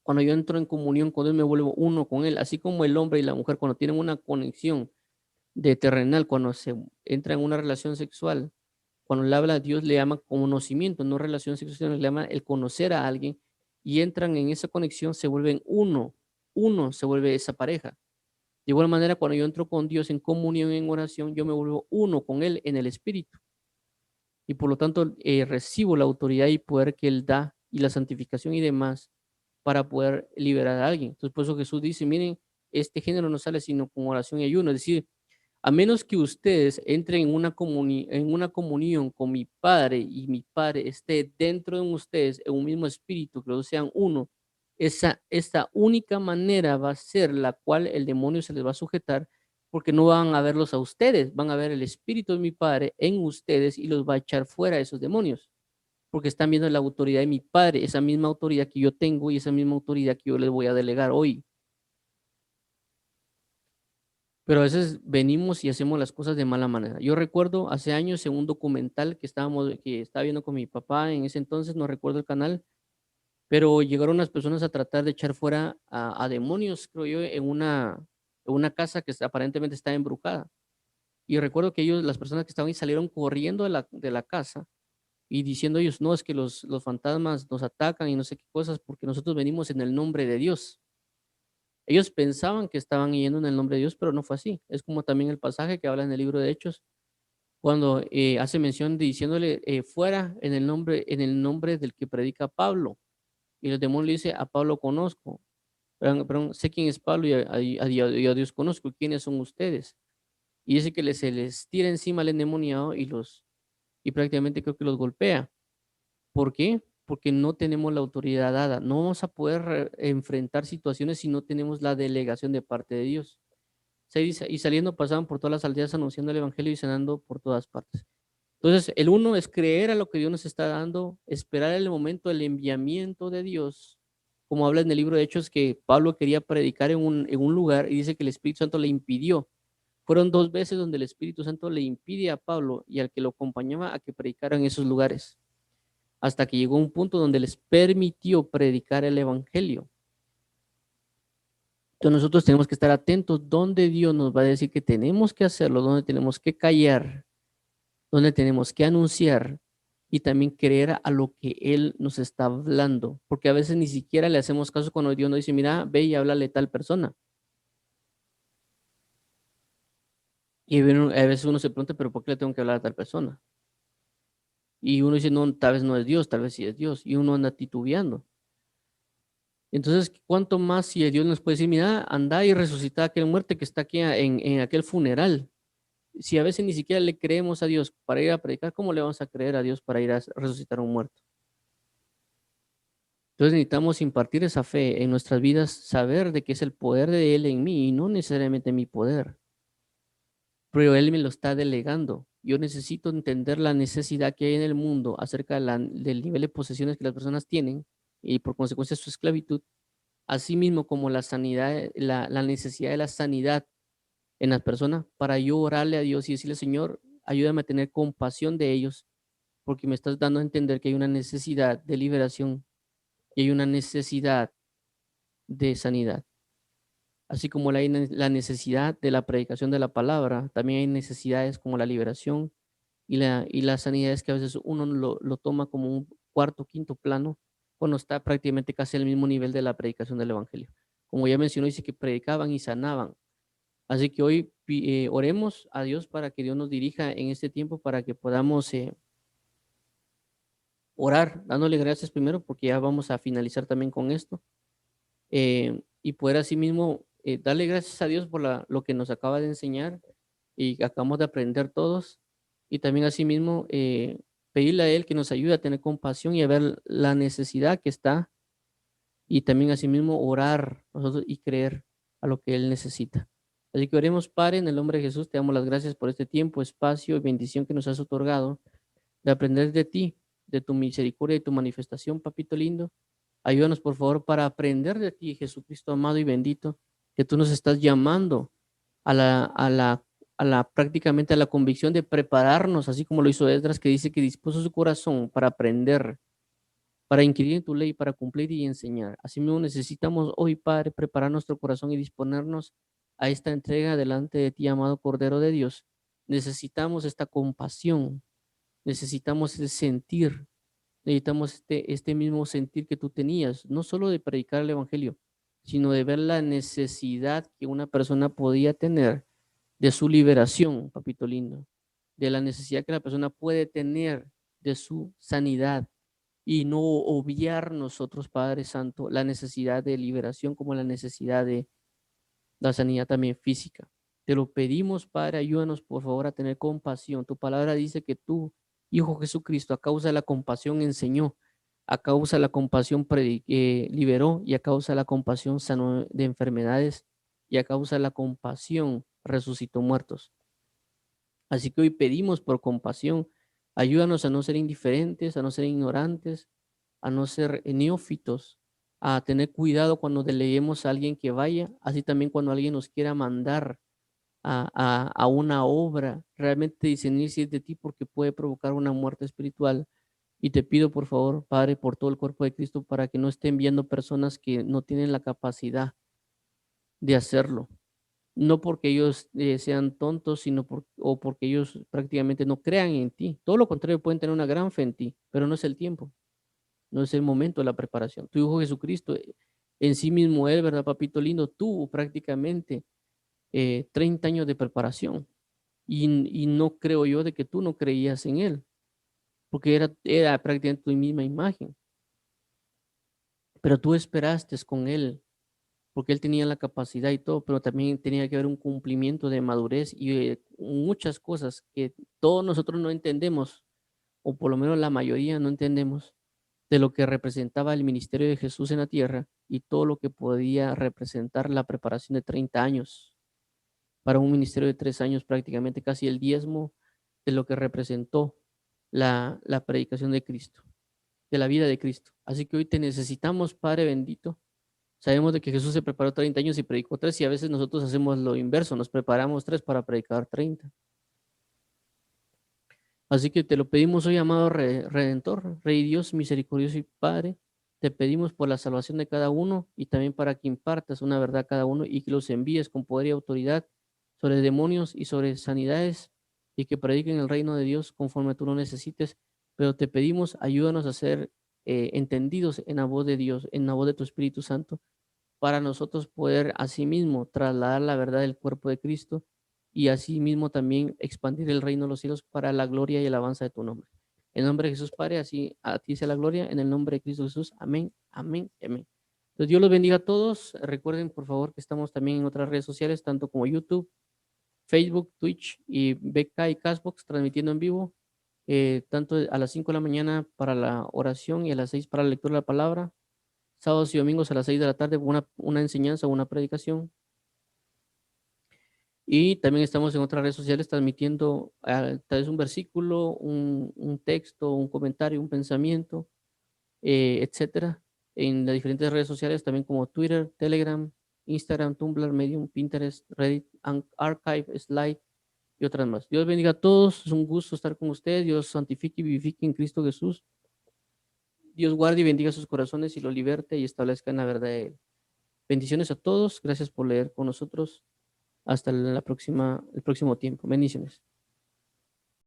Cuando yo entro en comunión con Dios, me vuelvo uno con Él, así como el hombre y la mujer, cuando tienen una conexión de terrenal, cuando se entra en una relación sexual, cuando le habla a Dios, le llama conocimiento, no relación sexual, sino le llama el conocer a alguien, y entran en esa conexión, se vuelven uno se vuelve esa pareja. De igual manera, cuando yo entro con Dios en comunión, en oración, yo me vuelvo uno con Él en el Espíritu. Y por lo tanto, recibo la autoridad y poder que Él da y la santificación y demás para poder liberar a alguien. Entonces, por eso Jesús dice, miren, este género no sale sino con oración y ayuno. Es decir, a menos que ustedes entren en una comunión con mi Padre y mi Padre esté dentro de ustedes en un mismo espíritu, que los sean uno, esta única manera va a ser la cual el demonio se les va a sujetar, porque no van a verlos a ustedes, van a ver el espíritu de mi Padre en ustedes y los va a echar fuera a esos demonios, porque están viendo la autoridad de mi Padre, esa misma autoridad que yo tengo y esa misma autoridad que yo les voy a delegar hoy. Pero a veces venimos y hacemos las cosas de mala manera. Yo recuerdo hace años en un documental que estaba viendo con mi papá, en ese entonces no recuerdo el canal, pero llegaron unas personas a tratar de echar fuera a demonios, creo yo, en una casa que aparentemente está embrujada. Y recuerdo que ellos, las personas que estaban ahí, salieron corriendo de la casa y diciendo ellos, no, es que los fantasmas nos atacan y no sé qué cosas, porque nosotros venimos en el nombre de Dios. Ellos pensaban que estaban yendo en el nombre de Dios, pero no fue así. Es como también el pasaje que habla en el libro de Hechos, cuando hace mención de diciéndole fuera en el nombre del que predica Pablo. Y el demonio le dice, a Pablo conozco, perdón, sé quién es Pablo y a Dios conozco. ¿Quiénes son ustedes? Y dice que se les tira encima al endemoniado y prácticamente creo que los golpea. ¿Por qué? Porque no tenemos la autoridad dada. No vamos a poder enfrentar situaciones si no tenemos la delegación de parte de Dios. Se dice, y saliendo pasaban por todas las aldeas anunciando el evangelio y sanando por todas partes. Entonces, el uno es creer a lo que Dios nos está dando, esperar el momento del enviamiento de Dios, como habla en el libro de Hechos que Pablo quería predicar en un lugar y dice que el Espíritu Santo le impidió. Fueron 2 veces donde el Espíritu Santo le impide a Pablo y al que lo acompañaba a que predicara en esos lugares, hasta que llegó un punto donde les permitió predicar el evangelio. Entonces nosotros tenemos que estar atentos donde Dios nos va a decir que tenemos que hacerlo, donde tenemos que callar, donde tenemos que anunciar y también creer a lo que Él nos está hablando, porque a veces ni siquiera le hacemos caso cuando Dios nos dice, mira, ve y háblale a tal persona. Y a veces uno se pregunta, pero ¿por qué le tengo que hablar a tal persona? Y uno dice, no, tal vez no es Dios, tal vez sí es Dios, y uno anda titubeando. Entonces, ¿cuánto más si Dios nos puede decir, mira, anda y resucita a aquel muerte que está aquí en aquel funeral? Si a veces ni siquiera le creemos a Dios para ir a predicar, ¿cómo le vamos a creer a Dios para ir a resucitar a un muerto? Entonces necesitamos impartir esa fe en nuestras vidas, saber de que es el poder de Él en mí y no necesariamente mi poder, pero Él me lo está delegando. Yo necesito entender la necesidad que hay en el mundo acerca del nivel de posesiones que las personas tienen y por consecuencia su esclavitud, así mismo como la sanidad, la necesidad de la sanidad en las personas, para yo orarle a Dios y decirle, Señor, ayúdame a tener compasión de ellos, porque me estás dando a entender que hay una necesidad de liberación y hay una necesidad de sanidad. Así como hay la necesidad de la predicación de la palabra, también hay necesidades como la liberación y la sanidad es que a veces uno lo toma como un cuarto, quinto plano, cuando está prácticamente casi al mismo nivel de la predicación del evangelio. Como ya mencionó, dice que predicaban y sanaban. Así que hoy oremos a Dios para que Dios nos dirija en este tiempo para que podamos orar, dándole gracias primero, porque ya vamos a finalizar también con esto, y poder asimismo darle gracias a Dios por lo que nos acaba de enseñar y que acabamos de aprender todos, y también asimismo pedirle a Él que nos ayude a tener compasión y a ver la necesidad que está, y también asimismo orar nosotros y creer a lo que Él necesita. Así que oremos, Padre, en el nombre de Jesús, te damos las gracias por este tiempo, espacio y bendición que nos has otorgado de aprender de ti, de tu misericordia y tu manifestación, papito lindo. Ayúdanos, por favor, para aprender de ti, Jesucristo amado y bendito, que tú nos estás llamando a prácticamente a la convicción de prepararnos, así como lo hizo Esdras, que dice que dispuso su corazón para aprender para inquirir en tu ley, para cumplir y enseñar. Asimismo, necesitamos hoy, Padre, preparar nuestro corazón y disponernos a esta entrega delante de ti, amado Cordero de Dios. Necesitamos esta compasión, necesitamos el sentir, necesitamos este mismo sentir que tú tenías, no solo de predicar el Evangelio, sino de ver la necesidad que una persona podía tener de su liberación, papito lindo, de la necesidad que la persona puede tener de su sanidad y no obviar nosotros, Padre Santo, la necesidad de liberación como la necesidad de la sanidad también física. Te lo pedimos, Padre, ayúdanos por favor a tener compasión. Tu palabra dice que tú, Hijo Jesucristo, a causa de la compasión enseñó, a causa de la compasión liberó y a causa de la compasión sanó de enfermedades y a causa de la compasión resucitó muertos. Así que hoy pedimos por compasión, ayúdanos a no ser indiferentes, a no ser ignorantes, a no ser neófitos, a tener cuidado cuando deleguemos a alguien que vaya, así también cuando alguien nos quiera mandar a una obra, realmente discernir si es de ti porque puede provocar una muerte espiritual. Y te pido por favor, Padre, por todo el cuerpo de Cristo, para que no estén viendo personas que no tienen la capacidad de hacerlo, no porque ellos sean tontos, sino o porque ellos prácticamente no crean en ti. Todo lo contrario, pueden tener una gran fe en ti, pero no es el tiempo, no es el momento de la preparación. Tu Hijo Jesucristo, en sí mismo Él, ¿verdad, papito lindo? Tuvo prácticamente 30 años de preparación y no creo yo de que tú no creías en Él, porque era prácticamente tu misma imagen, pero tú esperaste con Él porque él tenía la capacidad y todo, pero también tenía que haber un cumplimiento de madurez y muchas cosas que todos nosotros no entendemos, o por lo menos la mayoría no entendemos, de lo que representaba el ministerio de Jesús en la tierra y todo lo que podía representar la preparación de 30 años para un ministerio de 3 años, prácticamente casi el diezmo de lo que representó la predicación de Cristo, de la vida de Cristo. Así que hoy te necesitamos, Padre bendito. Sabemos de que Jesús se preparó 30 años y predicó 3 y a veces nosotros hacemos lo inverso, nos preparamos 3 para predicar 30. Así que te lo pedimos hoy, amado Redentor, Rey Dios, misericordioso y Padre. Te pedimos por la salvación de cada uno y también para que impartas una verdad a cada uno y que los envíes con poder y autoridad sobre demonios y sobre sanidades y que prediquen el reino de Dios conforme tú lo necesites. Pero te pedimos, ayúdanos a ser entendidos en la voz de Dios, en la voz de tu Espíritu Santo para nosotros poder asimismo trasladar la verdad del cuerpo de Cristo y asimismo también expandir el reino de los cielos para la gloria y alabanza de tu nombre. En el nombre de Jesús, Padre, así a ti sea la gloria, en el nombre de Cristo Jesús. Amén, amén, amén. Entonces, Dios los bendiga a todos. Recuerden, por favor, que estamos también en otras redes sociales, tanto como YouTube, Facebook, Twitch y BK y Castbox, transmitiendo en vivo, tanto a las 5 de la mañana para la oración y a las 6 para la lectura de la palabra, sábados y domingos a las 6 de la tarde, una enseñanza o una predicación. Y también estamos en otras redes sociales transmitiendo tal vez un versículo, un texto, un comentario, un pensamiento, etcétera, en las diferentes redes sociales, también como Twitter, Telegram, Instagram, Tumblr, Medium, Pinterest, Reddit, Archive, Slide y otras más. Dios bendiga a todos, es un gusto estar con ustedes, Dios santifique y vivifique en Cristo Jesús. Dios guarde y bendiga sus corazones y los liberte y establezca en la verdad de Él. Bendiciones a todos. Gracias por leer con nosotros. Hasta el próximo tiempo. Bendiciones.